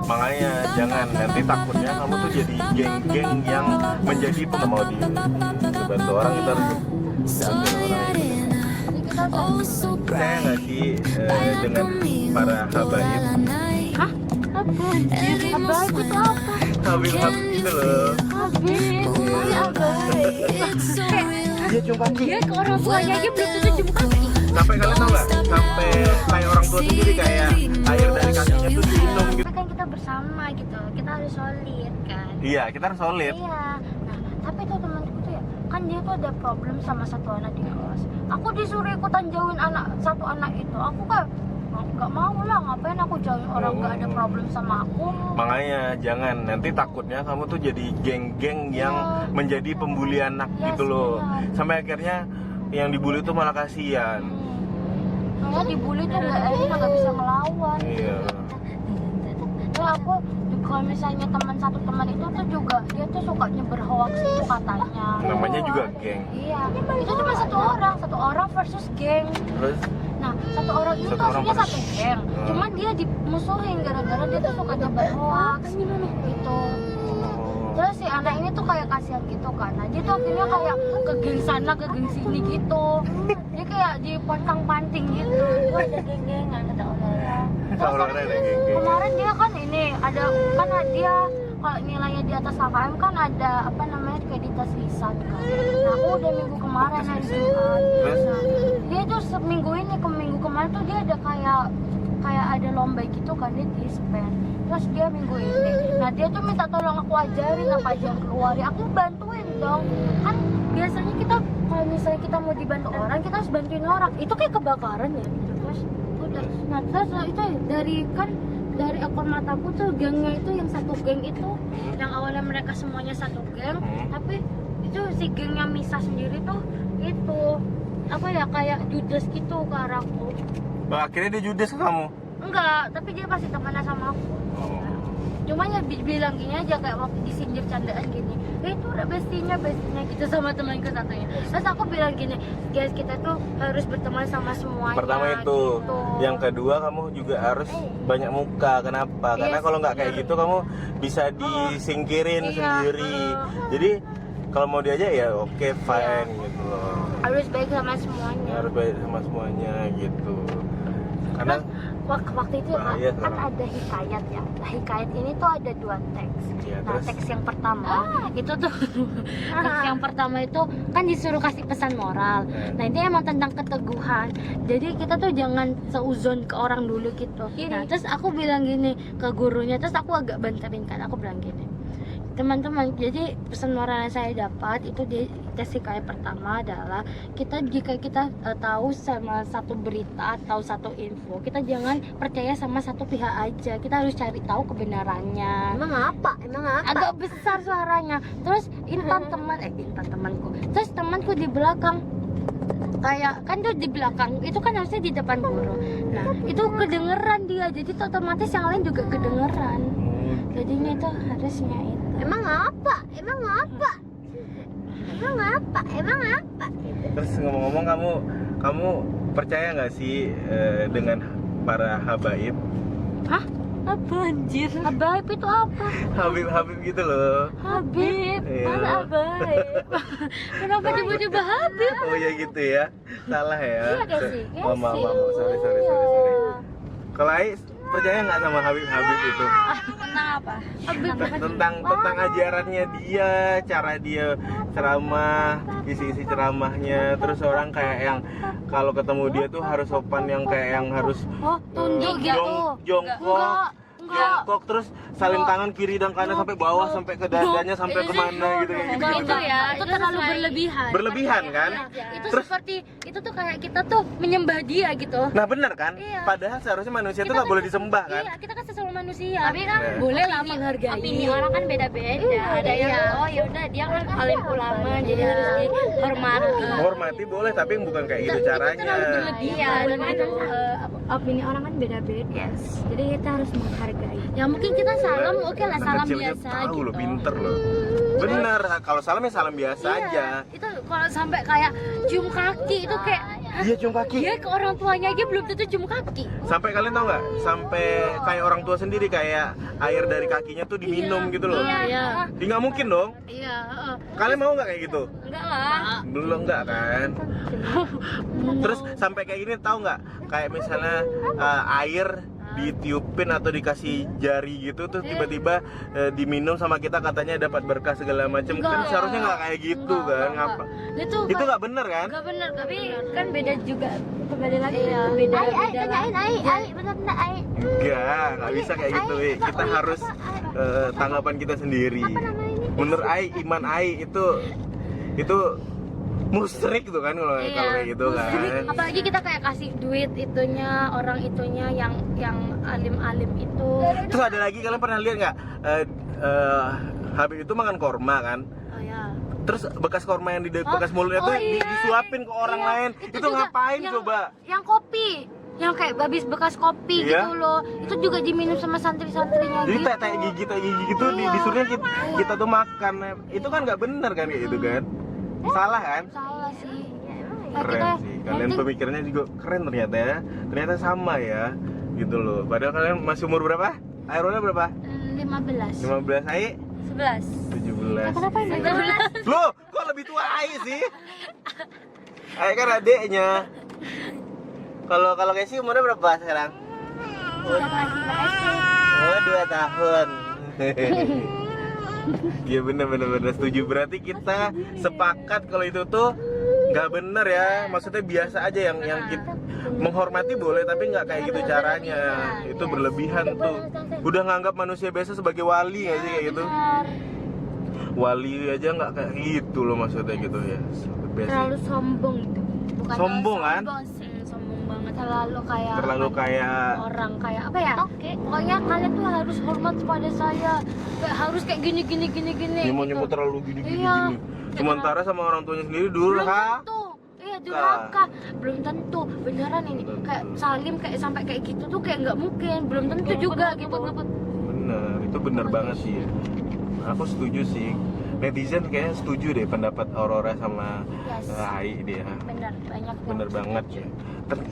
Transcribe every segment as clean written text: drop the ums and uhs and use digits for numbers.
Makanya jangan, nanti takutnya kamu tuh jadi geng-geng yang menjadi mau dibantu orang, kita harus diambil orang. Percaya nggak sih dengan para habaib? Hah? Apa? Habaib itu apa? Habib gitu loh. Habib? Dia cium kaki. Dia ke orang tuanya aja belum tentu cium kaki. Sampai kalian tau nggak? Sampai kayak orang tua sendiri kayak air dari kakinya tuh diminum gitu. Kan kita bersama gitu, kita harus solid kan. Iya, kita harus solid. Iya. Nah, tapi tuh temanku tuh ya, kan dia tuh ada problem sama satu anak di kelas. Aku disuruh ikutan jauhin satu anak itu. Aku kan nggak mau lah, ngapain aku jauhin orang nggak ada problem sama aku. Makanya jangan, nanti takutnya kamu tuh jadi geng-geng yang menjadi pembuli anak gitu loh. Sampai akhirnya yang dibully tuh malah kasihan. Karena dibully tuh nggak bisa ngelawan. Iya. Terus aku kalau misalnya satu teman itu tuh juga dia tuh suka nyebar hoax itu katanya. Namanya juga geng. Iya. Itu cuma satu orang versus geng. Terus Nah, satu orang itu Satu orang aslinya versus- satu geng. Cuman dia dimusuhin gara-gara dia tuh suka nyebar hoax gitu. Terus si anak ini tuh kayak kasihan gitu kan. Nah, dia tuh akhirnya kayak ke geng sana, ke geng sini gitu. Dia kayak dipontang-panting gitu. Itu ada geng-gengan kata orang. kalau ada geng-geng. Kemarin dia kan ini ada kan dia kalau nilainya di atas KKM kan ada apa namanya kayak di tes lisan kan. Nah, aku udah minggu kemarin hari Jumat. Terus? Nah, dia tuh seminggu ini ke minggu kemarin tuh dia ada kayak ada lomba gitu kan dia dispen. Terus dia minggu ini, nah dia tuh minta tolong aku ajarin apa aja yang keluar. Aku bantuin dong. Kan biasanya kita kalau misalnya kita mau dibantu orang, kita harus bantuin orang. Itu kayak kebakaran ya. Terus udah. Nah, terus itu dari akun mataku tuh gengnya itu yang satu geng itu yang awalnya mereka semuanya satu geng, tapi itu si gengnya Misa sendiri tuh itu apa ya kayak judes gitu ke arahku. Bah, akhirnya dia judes ke kamu. Enggak, tapi dia pasti temenan sama aku. Cuma ya bilang gini aja kayak waktu disindir candaan gini, itu udah bestinya gitu sama temanku satunya. Terus aku bilang gini, guys kita tuh harus berteman sama semuanya. Pertama itu, gitu. yang kedua kamu juga harus banyak muka. Kenapa? Karena kalau nggak kayak gitu kamu bisa disingkirin Iya, sendiri. Jadi kalau mau diajak ya oke fine gitu loh. Harus baik sama semuanya. Harus baik sama semuanya gitu. Karena Waktu itu bahaya kan sekarang. ada hikayat ya. Nah, hikayat ini tuh ada 2 teks. Ya, Nah, terus? teks yang pertama itu tuh teks yang pertama itu kan disuruh kasih pesan moral. Nah, ini emang tentang keteguhan. Jadi kita tuh jangan seuzon ke orang dulu gitu. Nah, terus aku bilang gini ke gurunya, terus aku agak banterin kan. Aku bilang gini, teman-teman, jadi pesan moral yang saya dapat itu di tes hikayat pertama adalah jika kita tahu sama satu berita atau satu info, kita jangan percaya sama satu pihak aja, kita harus cari tahu kebenarannya. Emang apa? Agak besar suaranya. Terus Intan temanku, terus temanku di belakang kayak kan tuh di belakang itu kan harusnya di depan guru. Nah itu kedengeran dia, jadi otomatis yang lain juga kedengeran. Jadinya itu harusnya itu. Emang apa? terus ngomong-ngomong kamu percaya nggak sih dengan para habaib? Hah? Apa anjir? Habaib itu apa? Habib gitu loh. Habib? Iya. Mana Habaib? Kenapa tiba-tiba Habib? Oh ya gitu ya, salah ya. Iya gak sih? Maaf, sorry. Kalau Ais percaya nggak sama Habib itu? Tentang apa? Habib Tentang ajarannya dia, cara dia ceramah, isi ceramahnya, terus orang kayak yang kalau ketemu dia tuh harus sopan, yang kayak yang harus tunjuk gitu. jongkok terus saling tangan kiri dan kanan sampai bawah, sampai ke dadanya, sampai kemana gitu kayak gitu. Itu ya, itu terlalu berlebihan. Berlebihan kan? Itu Terus- seperti itu tuh kayak kita tuh menyembah dia gitu. Nah benar kan? Iya. Padahal seharusnya manusia Kita tuh nggak kan boleh disembah kan? Iya, kita kan sesama manusia. Tapi kan boleh lah menghargai. Opini orang kan beda-beda. Ada yang oh ya udah dia kan alim ulama jadi harus dihormati. Menghormati boleh, tapi bukan kayak gitu caranya. terlalu berlebihan. Iya, dan itu opini orang kan beda-beda. Jadi kita harus menghargai. Ya mungkin kita salam, oke lah Anak salam kecilnya biasa tahu gitu. loh, pinter loh. Bener, kalau salam ya salam biasa Iya, aja. itu kalau sampai kayak cium kaki itu kayak Iya cium kaki. Dia ke orang tuanya aja belum tentu cium kaki. Sampai kalian tau nggak? Sampai kayak orang tua sendiri kayak air dari kakinya tuh diminum gitu loh. Iya. Ya, nggak mungkin dong. Iya. Kalian mau nggak kayak gitu? Enggak lah. Belum nggak kan? Terus sampai kayak gini tahu nggak? Kayak misalnya air ditiupin atau dikasih jari gitu tuh tiba-tiba diminum sama kita katanya dapat berkah segala macam. Kan Enggak. seharusnya nggak kayak gitu kan? Ngapa? Itu nggak bener kan? Enggak benar, tapi kan beda juga. Kembali lagi Iya. beda Ai, beda. tanyain Ai, bener-bener Ai. Nggak bisa kayak gitu. Kita harus tanggapan kita sendiri. Menurut Ai, iman Ai itu musyrik tuh kan kalau kayak gitu kan. Apalagi kita kayak kasih duit itunya, orang itunya yang alim-alim itu. Terus ada lagi, kalian pernah lihat nggak? Habib itu makan korma kan? Oh ya. Terus bekas korma yang di bekas mulutnya tuh disuapin ke orang lain. Itu juga ngapain yang- coba? Yang kopi, yang kayak habis bekas kopi Iya. gitu loh. Itu juga diminum sama santri-santrinya Jadi gitu. kayak gigi gitu disuruhnya kita tuh makan. Itu kan nggak bener kan kayak gitu kan? Salah kan? Salah sih. Keren sih. Kalian pemikirannya juga keren ternyata ya. Ternyata sama ya. Gitu loh. Padahal kalian masih umur berapa? Airulnya berapa? 15. 15, Ai 11. 17. Kenapa ini? Loh, kok lebih tua Ai sih? Ai kan adeknya. Kalau Casey umurnya berapa sekarang? Oh, 2 tahun. Iya bener setuju. Berarti kita sepakat kalau itu tuh nggak bener ya. Maksudnya biasa aja yang kita menghormati boleh tapi nggak kayak gitu caranya. Itu berlebihan tuh. Udah nganggap manusia biasa sebagai wali nggak sih kayak gitu? Wali aja nggak kayak gitu loh maksudnya gitu ya. Biasa. Terlalu sombong gitu. Bukan Sombong kan? Sombong banget. Terlalu kayak Orang kayak apa ya? Oke. Pokoknya kalian tuh harus hormat kepada saya. Kayak harus kayak gini. Dia mau nyebut terlalu gini. Iya. Sementara sama orang tuanya sendiri Belum durhaka. tentu. Iya, durhaka. Belum tentu. Beneran ini. Kayak Salim kayak sampai kayak gitu tuh kayak nggak mungkin. Belum tentu juga gitu. Bener, itu bener banget sih ya. Aku setuju sih. Netizen kayaknya setuju deh pendapat Aurora sama Yes. Ai dia. Bener, banyak yang Bener setuju. banget ya.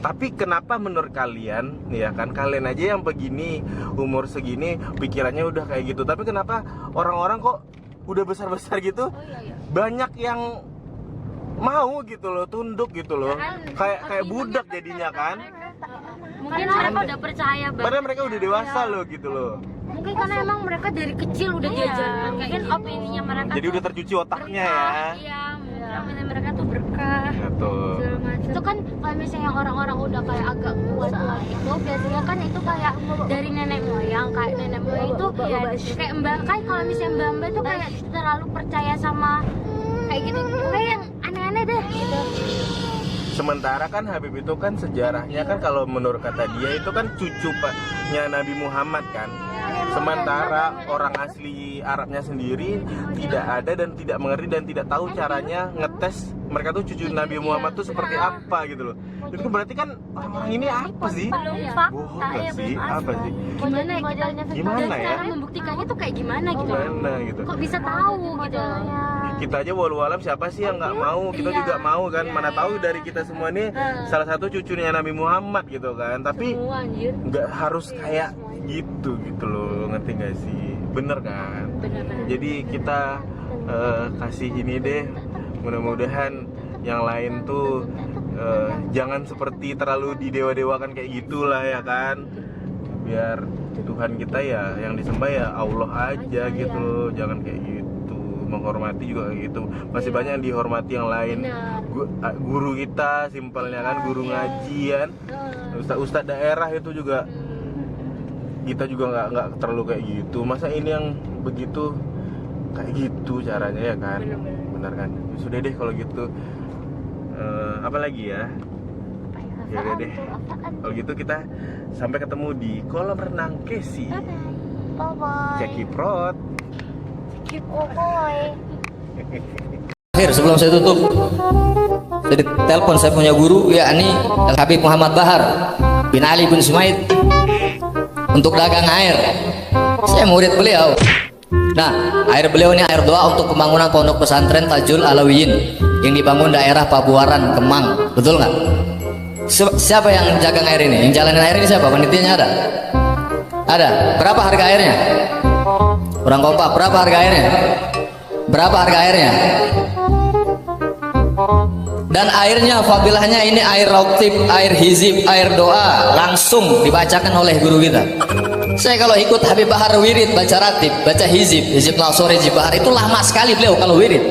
Tapi kenapa menurut kalian, ya kan kalian aja yang begini umur segini pikirannya udah kayak gitu. Tapi kenapa orang-orang kok udah besar-besar gitu Oh iya. banyak yang mau gitu loh, tunduk gitu loh. Kayak budak jadinya kan. Mungkin mereka udah percaya banget. Padahal mereka udah dewasa loh gitu loh. Mungkin karena emang mereka dari kecil udah diajarkan kayak Mungkin gitu. opininya mereka Jadi udah tercuci otaknya ya. Iya, mungkin opini mereka tuh berkah. Ya tuh. Segala macam. Itu kan kalau misalnya orang-orang udah kayak agak kuat itu biasanya kan itu kayak dari nenek moyang, kayak nenek moyang itu ya, kayak mbak, kan kalau misalnya mbak itu kayak terlalu percaya sama kayak gitu, kayak yang aneh-aneh deh gitu. Sementara kan Habib itu kan sejarahnya kan kalau menurut kata dia itu kan cucunya Nabi Muhammad kan. Sementara orang asli Arabnya sendiri tidak ada dan tidak mengerti dan tidak tahu caranya ngetes mereka tuh cucu Nabi Muhammad tuh seperti apa gitu loh. Itu kan berarti kan orang ini apa sih? Belum Iya. Bohong fakta gak ya, sih? belum Apa sih? Gimana ya kita Modelnya Gimana dan ya? cara membuktikannya tuh kayak gimana gitu. Gimana gitu? Kok bisa tahu gitu. modelnya. Kita aja walau alam siapa sih yang nggak mau? Kita Iya. juga mau kan. Iya, Mana iya. tahu dari kita semua nih Nah. salah satu cucunya Nabi Muhammad gitu kan. Tapi Semua anjir. nggak harus kayak gitu loh, ngerti nggak sih? Bener kan? Benar-benar. Jadi kita kasih ini deh, mudah-mudahan yang lain tuh jangan seperti terlalu didewa-dewakan kayak gitulah ya kan. Biar Tuhan kita ya yang disembah ya Allah aja gitu loh, jangan kayak gitu. Menghormati juga kayak gitu. Masih banyak yang dihormati yang lain. Benar. Guru kita simpelnya kan, guru ngajian, ustadz daerah itu juga kita juga nggak terlalu kayak gitu. Masa ini yang begitu kayak gitu caranya ya kan? Benar kan? Sudah deh kalau gitu. Apa lagi ya? Ya udah deh. Kalau gitu kita sampai ketemu di kolam renang Casey. Bye-bye. Jackie Prot. Oh boy. Akhir sebelum saya tutup, saya ditelepon saya punya guru yakni Al Habib Muhammad Bahar bin Ali bin Sumaid untuk dagang air. Saya murid beliau. Nah, air beliau ini air doa untuk pembangunan pondok pesantren Tajul Alawiyin yang dibangun daerah Pabuaran, Kemang, betul nggak? Siapa yang jaga air ini? Yang jalanin air ini siapa? Panitianya ada? Ada. Berapa harga airnya? Orang kompak, berapa harga airnya? Berapa harga airnya? Dan airnya, fadilahnya ini air rautib, air hizib, air doa, langsung dibacakan oleh guru kita. Saya kalau ikut Habib Bahar wirid, baca ratib, baca hizib, hizib lasore, hizib bahar, itu lama sekali beliau kalau wirid.